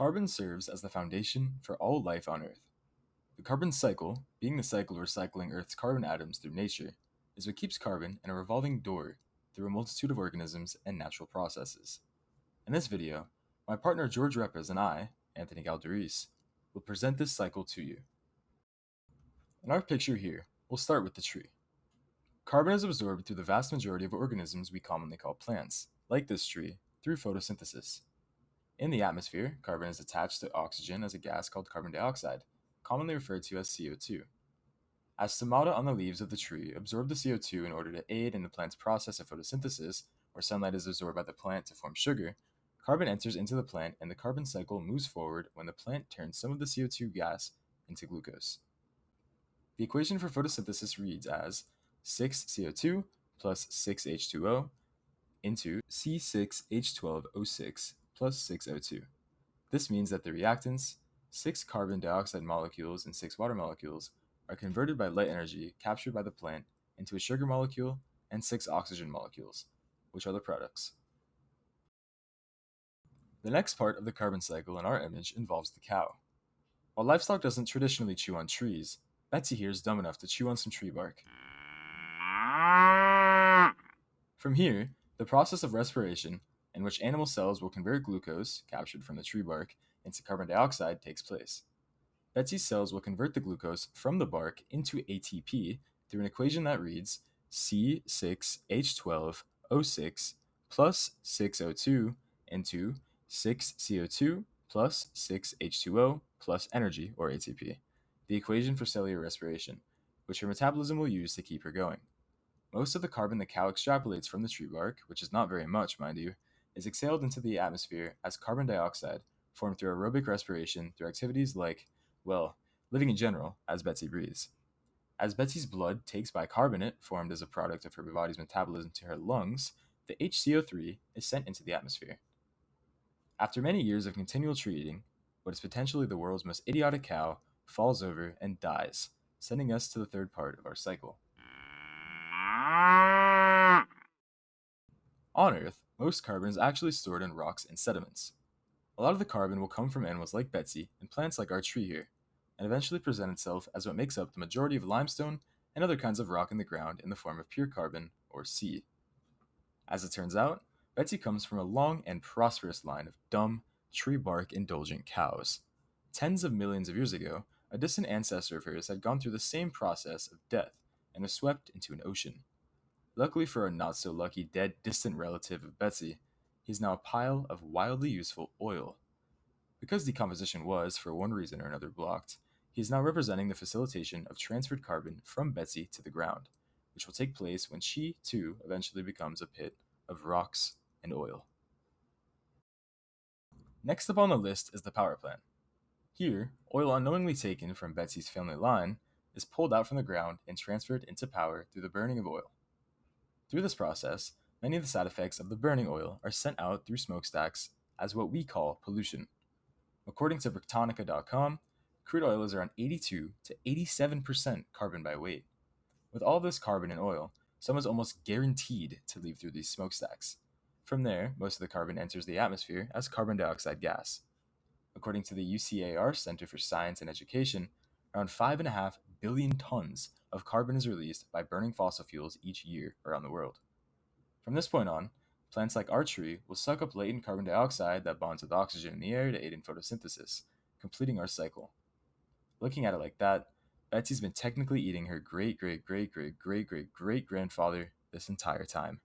Carbon serves as the foundation for all life on Earth. The carbon cycle, being the cycle of recycling Earth's carbon atoms through nature, is what keeps carbon in a revolving door through a multitude of organisms and natural processes. In this video, my partner George Reppes and I, Anthony Galderis, will present this cycle to you. In our picture here, we'll start with the tree. Carbon is absorbed through the vast majority of organisms we commonly call plants, like this tree, through photosynthesis. In the atmosphere, carbon is attached to oxygen as a gas called carbon dioxide, commonly referred to as CO2. As stomata on the leaves of the tree absorb the CO2 in order to aid in the plant's process of photosynthesis, where sunlight is absorbed by the plant to form sugar, carbon enters into the plant and the carbon cycle moves forward when the plant turns some of the CO2 gas into glucose. The equation for photosynthesis reads as 6CO2 plus 6H2O into C6H12O6 plus 6O2. This means that the reactants, 6 carbon dioxide molecules and 6 water molecules, are converted by light energy captured by the plant into a sugar molecule and 6 oxygen molecules, which are the products. The next part of the carbon cycle in our image involves the cow. While livestock doesn't traditionally chew on trees, Betsy here is dumb enough to chew on some tree bark. From here, the process of respiration, in which animal cells will convert glucose, captured from the tree bark, into carbon dioxide, takes place. Betsy's cells will convert the glucose from the bark into ATP through an equation that reads C6H12O6 plus 6O2 into 6CO2 plus 6H2O plus energy, or ATP, the equation for cellular respiration, which her metabolism will use to keep her going. Most of the carbon the cow extrapolates from the tree bark, which is not very much, mind you, is exhaled into the atmosphere as carbon dioxide formed through aerobic respiration through activities like, well, living in general, as Betsy breathes. As Betsy's blood takes bicarbonate, formed as a product of her body's metabolism, to her lungs, the HCO3 is sent into the atmosphere. After many years of continual tree eating, what is potentially the world's most idiotic cow falls over and dies, sending us to the third part of our cycle. On Earth, most carbon is actually stored in rocks and sediments. A lot of the carbon will come from animals like Betsy and plants like our tree here, and eventually present itself as what makes up the majority of limestone and other kinds of rock in the ground in the form of pure carbon, or C. As it turns out, Betsy comes from a long and prosperous line of dumb, tree bark indulgent cows. Tens of millions of years ago, a distant ancestor of hers had gone through the same process of death and was swept into an ocean. Luckily for a not so lucky dead distant relative of Betsy, he is now a pile of wildly useful oil. Because decomposition was, for one reason or another, blocked, he is now representing the facilitation of transferred carbon from Betsy to the ground, which will take place when she, too, eventually becomes a pit of rocks and oil. Next up on the list is the power plant. Here, oil unknowingly taken from Betsy's family line is pulled out from the ground and transferred into power through the burning of oil. Through this process, many of the side effects of the burning oil are sent out through smokestacks as what we call pollution. According to Britannica.com, crude oil is around 82 to 87% carbon by weight. With all this carbon in oil, some is almost guaranteed to leave through these smokestacks. From there, most of the carbon enters the atmosphere as carbon dioxide gas. According to the UCAR Center for Science and Education, around 5.5 billion tons of carbon is released by burning fossil fuels each year around the world. From this point on, plants like our tree will suck up latent carbon dioxide that bonds with oxygen in the air to aid in photosynthesis, completing our cycle. Looking at it like that, Betsy's been technically eating her great-great-great-great-great-great-great grandfather this entire time.